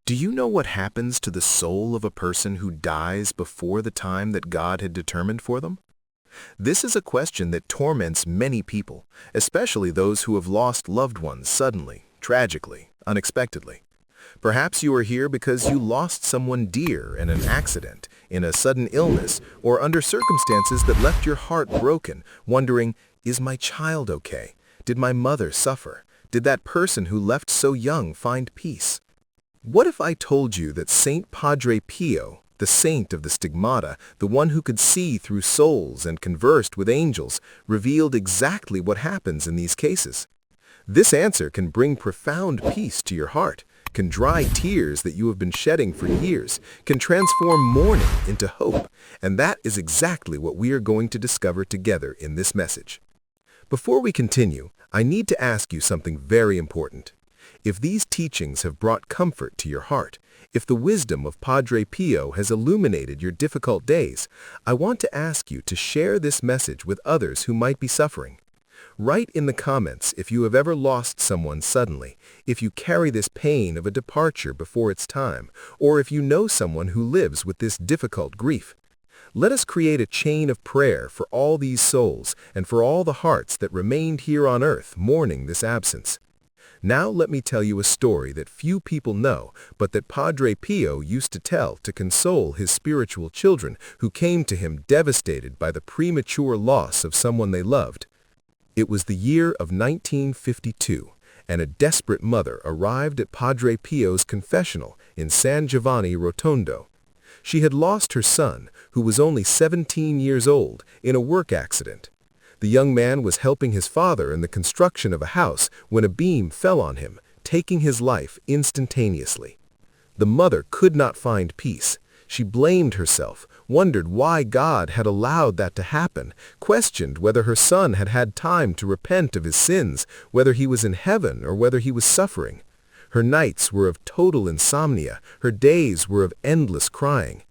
Do you know what happens to the soul of a person who dies before the time that God had determined for them? This is a question that torments many people, especially those who have lost loved ones suddenly, tragically, unexpectedly. Perhaps you are here because you lost someone dear in an accident, in a sudden illness, or under circumstances that left your heart broken, wondering, is my child okay? Did my mother suffer? Did that person who left so young find peace? What if I told you that Saint Padre Pio, the saint of the stigmata, the one who could see through souls and conversed with angels, revealed exactly what happens in these cases? This answer can bring profound peace to your heart, can dry tears that you have been shedding for years, can transform mourning into hope, and that is exactly what we are going to discover together in this message. Before we continue, I need to ask you something very important. If these teachings have brought comfort to your heart, if the wisdom of Padre Pio has illuminated your difficult days, I want to ask you to share this message with others who might be suffering. Write in the comments if you have ever lost someone suddenly, if you carry this pain of a departure before its time, or if you know someone who lives with this difficult grief. Let us create a chain of prayer for all these souls and for all the hearts that remained here on earth mourning this absence. Now let me tell you a story that few people know, but that Padre Pio used to tell to console his spiritual children who came to him devastated by the premature loss of someone they loved. It was the year of 1952, and a desperate mother arrived at Padre Pio's confessional in San Giovanni Rotondo. She had lost her son, who was only 17 years old, in a work accident. The young man was helping his father in the construction of a house when a beam fell on him, taking his life instantaneously. The mother could not find peace. She blamed herself, wondered why God had allowed that to happen, questioned whether her son had had time to repent of his sins, whether he was in heaven or whether he was suffering. Her nights were of total insomnia, her days were of endless crying.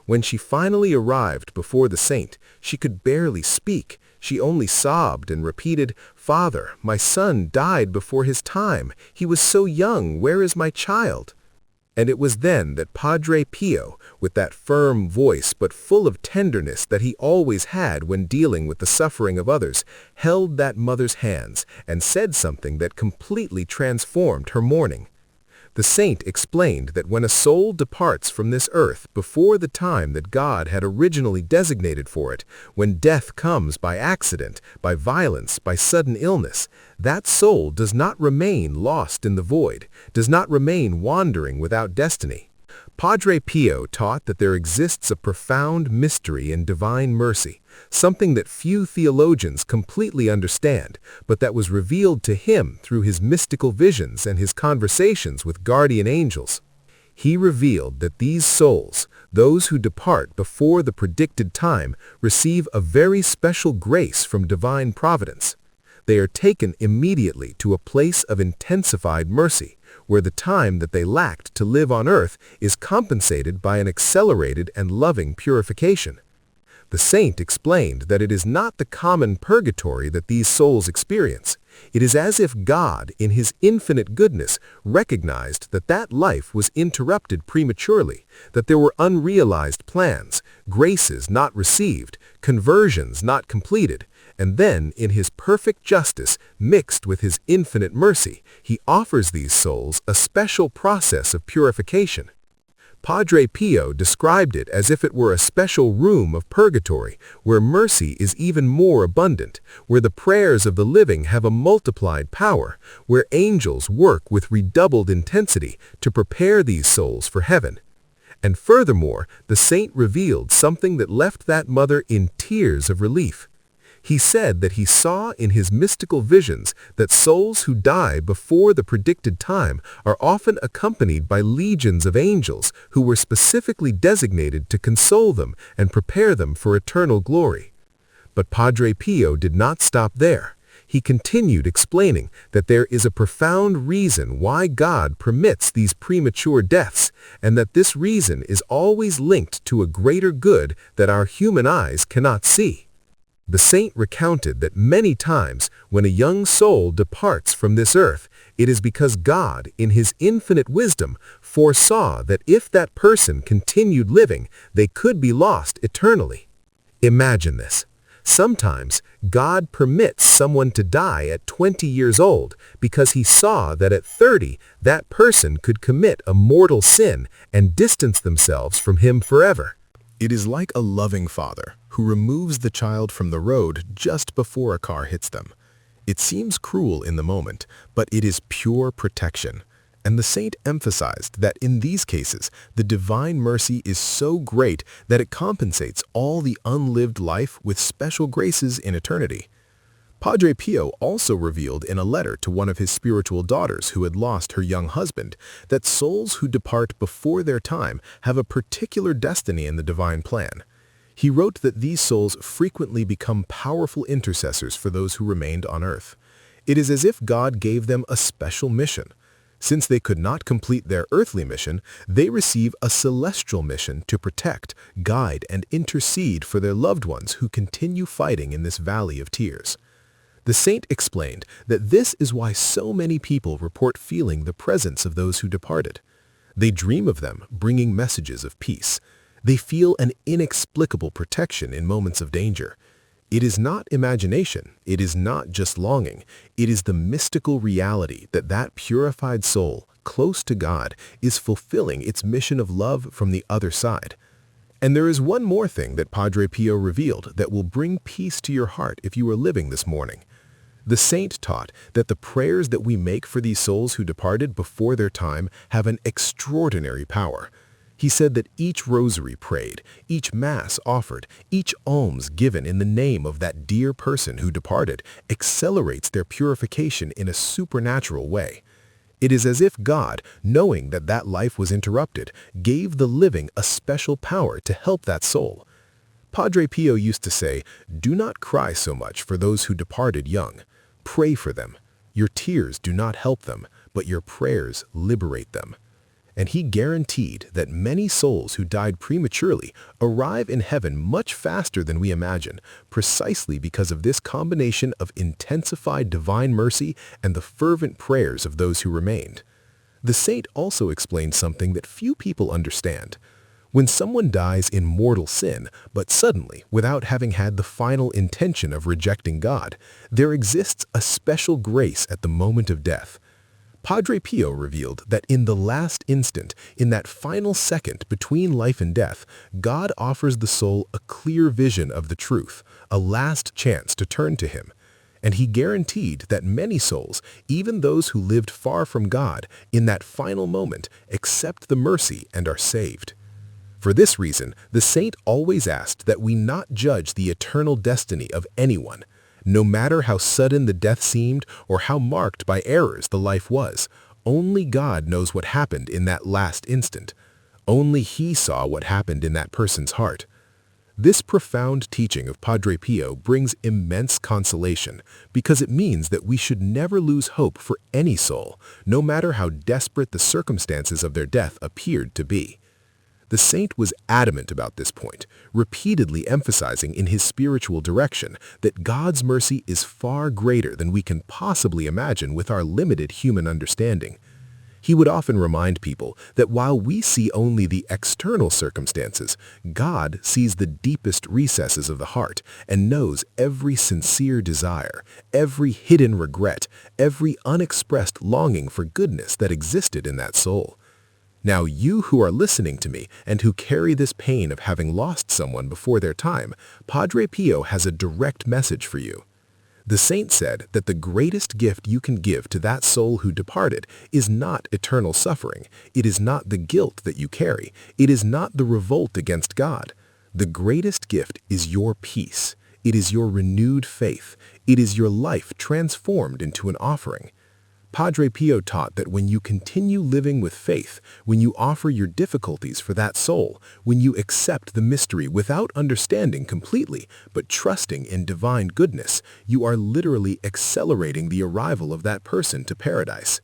When she finally arrived before the saint, she could barely speak. She only sobbed and repeated, "Father, my son died before his time. He was so young. Where is my child?" And it was then that Padre Pio, with that firm voice but full of tenderness that he always had when dealing with the suffering of others, held that mother's hands and said something that completely transformed her mourning. The saint explained that when a soul departs from this earth before the time that God had originally designated for it, when death comes by accident, by violence, by sudden illness, that soul does not remain lost in the void, does not remain wandering without destiny. Padre Pio taught that there exists a profound mystery in divine mercy, something that few theologians completely understand, but that was revealed to him through his mystical visions and his conversations with guardian angels. He revealed that these souls, those who depart before the predicted time, receive a very special grace from divine providence. They are taken immediately to a place of intensified mercy, where the time that they lacked to live on earth is compensated by an accelerated and loving purification. The saint explained that it is not the common purgatory that these souls experience. It is as if God, in his infinite goodness, recognized that that life was interrupted prematurely, that there were unrealized plans, graces not received, conversions not completed, and then, in his perfect justice, mixed with his infinite mercy, he offers these souls a special process of purification. Padre Pio described it as if it were a special room of purgatory, where mercy is even more abundant, where the prayers of the living have a multiplied power, where angels work with redoubled intensity to prepare these souls for heaven. And furthermore, the saint revealed something that left that mother in tears of relief. He said that he saw in his mystical visions that souls who die before the predicted time are often accompanied by legions of angels who were specifically designated to console them and prepare them for eternal glory. But Padre Pio did not stop there. He continued explaining that there is a profound reason why God permits these premature deaths, and that this reason is always linked to a greater good that our human eyes cannot see. The saint recounted that many times when a young soul departs from this earth, it is because God, in his infinite wisdom, foresaw that if that person continued living, they could be lost eternally. Imagine this. Sometimes God permits someone to die at 20 years old because he saw that at 30 that person could commit a mortal sin and distance themselves from him forever. It is like a loving father who removes the child from the road just before a car hits them. It seems cruel in the moment, but it is pure protection. And the saint emphasized that in these cases, the divine mercy is so great that it compensates all the unlived life with special graces in eternity. Padre Pio also revealed in a letter to one of his spiritual daughters who had lost her young husband that souls who depart before their time have a particular destiny in the divine plan. He wrote that these souls frequently become powerful intercessors for those who remained on earth. It is as if God gave them a special mission. Since they could not complete their earthly mission, they receive a celestial mission to protect, guide, and intercede for their loved ones who continue fighting in this valley of tears. The saint explained that this is why so many people report feeling the presence of those who departed. They dream of them, bringing messages of peace. They feel an inexplicable protection in moments of danger. It is not imagination, it is not just longing, it is the mystical reality that that purified soul, close to God, is fulfilling its mission of love from the other side. And there is one more thing that Padre Pio revealed that will bring peace to your heart if you are living this morning. The saint taught that the prayers that we make for these souls who departed before their time have an extraordinary power. He said that each rosary prayed, each mass offered, each alms given in the name of that dear person who departed accelerates their purification in a supernatural way. It is as if God, knowing that that life was interrupted, gave the living a special power to help that soul. Padre Pio used to say, "Do not cry so much for those who departed young. Pray for them. Your tears do not help them, but your prayers liberate them." And he guaranteed that many souls who died prematurely arrive in heaven much faster than we imagine, precisely because of this combination of intensified divine mercy and the fervent prayers of those who remained. The saint also explained something that few people understand. When someone dies in mortal sin, but suddenly, without having had the final intention of rejecting God, there exists a special grace at the moment of death. Padre Pio revealed that in the last instant, in that final second between life and death, God offers the soul a clear vision of the truth, a last chance to turn to him. And he guaranteed that many souls, even those who lived far from God, in that final moment accept the mercy and are saved. For this reason, the saint always asked that we not judge the eternal destiny of anyone. No matter how sudden the death seemed or how marked by errors the life was, only God knows what happened in that last instant. Only he saw what happened in that person's heart. This profound teaching of Padre Pio brings immense consolation because it means that we should never lose hope for any soul, no matter how desperate the circumstances of their death appeared to be. The saint was adamant about this point, repeatedly emphasizing in his spiritual direction that God's mercy is far greater than we can possibly imagine with our limited human understanding. He would often remind people that while we see only the external circumstances, God sees the deepest recesses of the heart and knows every sincere desire, every hidden regret, every unexpressed longing for goodness that existed in that soul. Now you who are listening to me and who carry this pain of having lost someone before their time, Padre Pio has a direct message for you. The saint said that the greatest gift you can give to that soul who departed is not eternal suffering. It is not the guilt that you carry. It is not the revolt against God. The greatest gift is your peace. It is your renewed faith. It is your life transformed into an offering. Padre Pio taught that when you continue living with faith, when you offer your difficulties for that soul, when you accept the mystery without understanding completely, but trusting in divine goodness, you are literally accelerating the arrival of that person to paradise.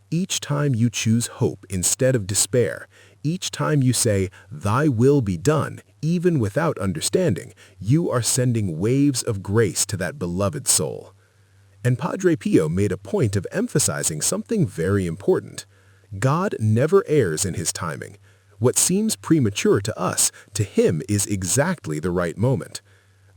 Each time you choose hope instead of despair, Each time you say, "Thy will be done," even without understanding, you are sending waves of grace to that beloved soul. And Padre Pio made a point of emphasizing something very important. God never errs in his timing. What seems premature to us, to him is exactly the right moment.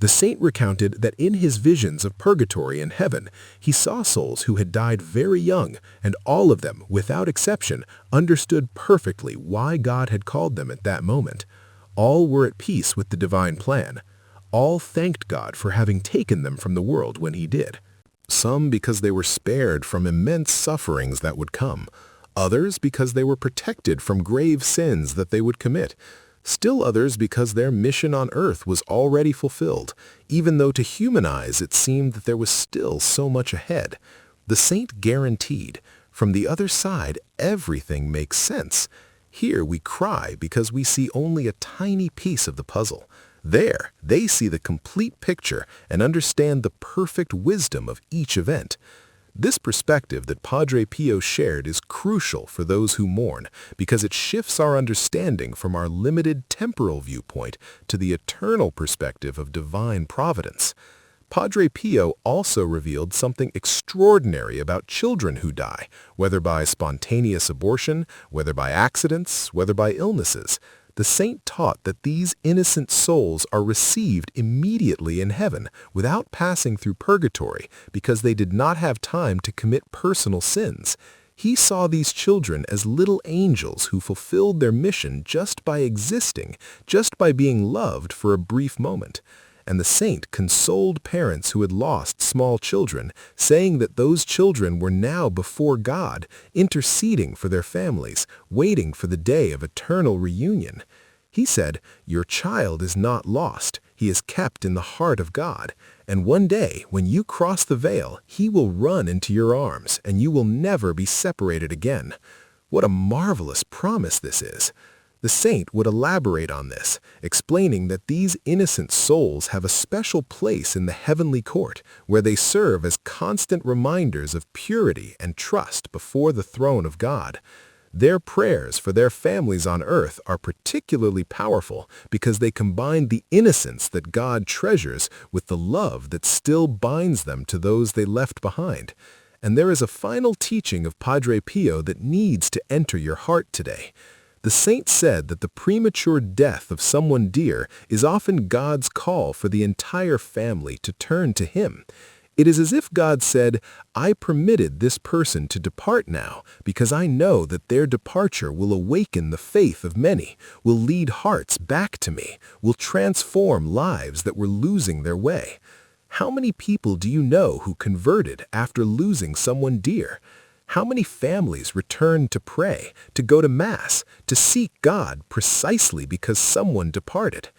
The saint recounted that in his visions of purgatory and heaven, he saw souls who had died very young, and all of them, without exception, understood perfectly why God had called them at that moment. All were at peace with the divine plan. All thanked God for having taken them from the world when he did. Some because they were spared from immense sufferings that would come. Others because they were protected from grave sins that they would commit. Still others because their mission on earth was already fulfilled, even though to human eyes it seemed that there was still so much ahead. The saint guaranteed, from the other side everything makes sense. Here we cry because we see only a tiny piece of the puzzle. There, they see the complete picture and understand the perfect wisdom of each event. This perspective that Padre Pio shared is crucial for those who mourn because it shifts our understanding from our limited temporal viewpoint to the eternal perspective of divine providence. Padre Pio also revealed something extraordinary about children who die, whether by spontaneous abortion, whether by accidents, whether by illnesses. The saint taught that these innocent souls are received immediately in heaven without passing through purgatory because they did not have time to commit personal sins. He saw these children as little angels who fulfilled their mission just by existing, just by being loved for a brief moment. And the saint consoled parents who had lost small children, saying that those children were now before God, interceding for their families, waiting for the day of eternal reunion. He said, "Your child is not lost. He is kept in the heart of God. And one day, when you cross the veil, he will run into your arms, and you will never be separated again." What a marvelous promise this is! The saint would elaborate on this, explaining that these innocent souls have a special place in the heavenly court, where they serve as constant reminders of purity and trust before the throne of God. Their prayers for their families on earth are particularly powerful because they combine the innocence that God treasures with the love that still binds them to those they left behind. And there is a final teaching of Padre Pio that needs to enter your heart today. The saint said that the premature death of someone dear is often God's call for the entire family to turn to him. It is as if God said, "I permitted this person to depart now because I know that their departure will awaken the faith of many, will lead hearts back to me, will transform lives that were losing their way." How many people do you know who converted after losing someone dear? How many families returned to pray, to go to Mass, to seek God precisely because someone departed?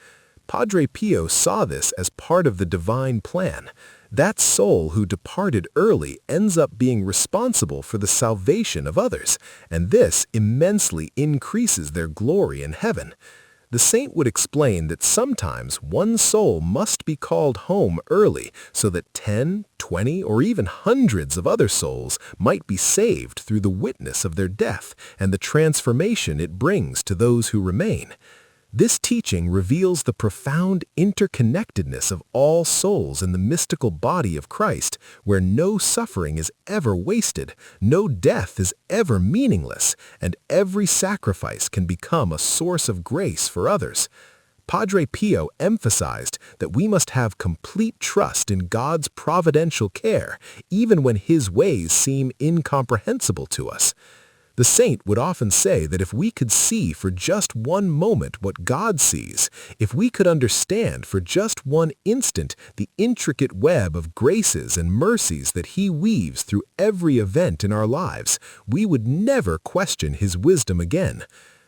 Padre Pio saw this as part of the divine plan. That soul who departed early ends up being responsible for the salvation of others, and this immensely increases their glory in heaven. The saint would explain that sometimes one soul must be called home early so that 10, 20, or even hundreds of other souls might be saved through the witness of their death and the transformation it brings to those who remain. This teaching reveals the profound interconnectedness of all souls in the mystical body of Christ, where no suffering is ever wasted, no death is ever meaningless, and every sacrifice can become a source of grace for others. Padre Pio emphasized that we must have complete trust in God's providential care, even when his ways seem incomprehensible to us. The saint would often say that if we could see for just one moment what God sees, if we could understand for just one instant the intricate web of graces and mercies that he weaves through every event in our lives, we would never question his wisdom again.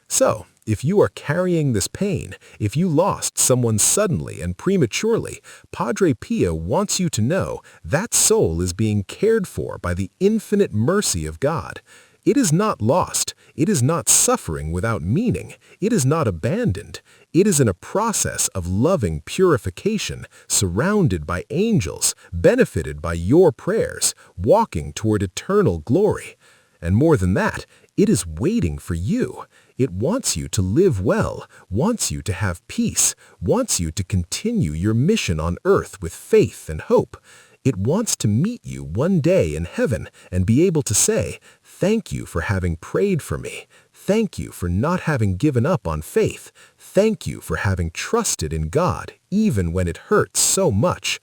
So, if you are carrying this pain, if you lost someone suddenly and prematurely, Padre Pio wants you to know that soul is being cared for by the infinite mercy of God. It is not lost. It is not suffering without meaning. It is not abandoned. It is in a process of loving purification, surrounded by angels, benefited by your prayers, walking toward eternal glory. And more than that, It is waiting for you. It wants you to live well, wants you to have peace, wants you to continue your mission on earth with faith and hope. It wants to meet you one day in heaven and be able to say, "Thank you for having prayed for me. Thank you for not having given up on faith. Thank you for having trusted in God, even when it hurts so much."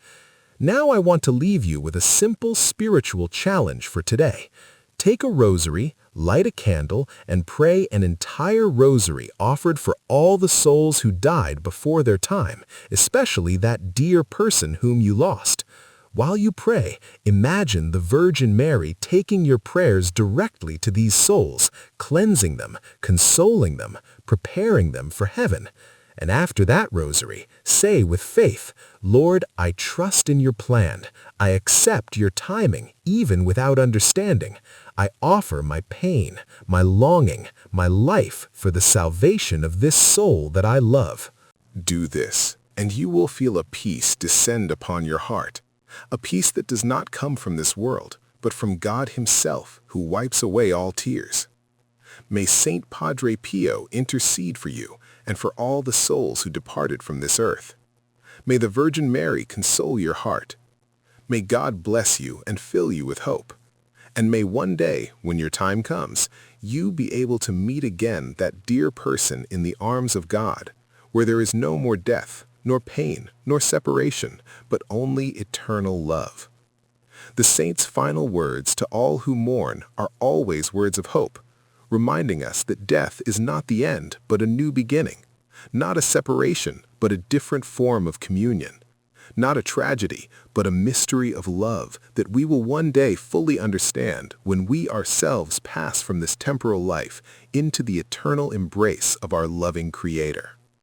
Now I want to leave you with a simple spiritual challenge for today. Take a rosary, light a candle, and pray an entire rosary offered for all the souls who died before their time, especially that dear person whom you lost. While you pray, imagine the Virgin Mary taking your prayers directly to these souls, cleansing them, consoling them, preparing them for heaven. And after that rosary, say with faith, "Lord, I trust in your plan. I accept your timing, even without understanding. I offer my pain, my longing, my life for the salvation of this soul that I love." Do this, and you will feel a peace descend upon your heart, a peace that does not come from this world, but from God Himself, who wipes away all tears. May Saint Padre Pio intercede for you and for all the souls who departed from this earth. May the Virgin Mary console your heart. May God bless you and fill you with hope. And may one day, when your time comes, you be able to meet again that dear person in the arms of God, where there is no more death, nor pain, nor separation, but only eternal love. The saint's final words to all who mourn are always words of hope, reminding us that death is not the end, but a new beginning, not a separation, but a different form of communion, not a tragedy, but a mystery of love that we will one day fully understand when we ourselves pass from this temporal life into the eternal embrace of our loving Creator.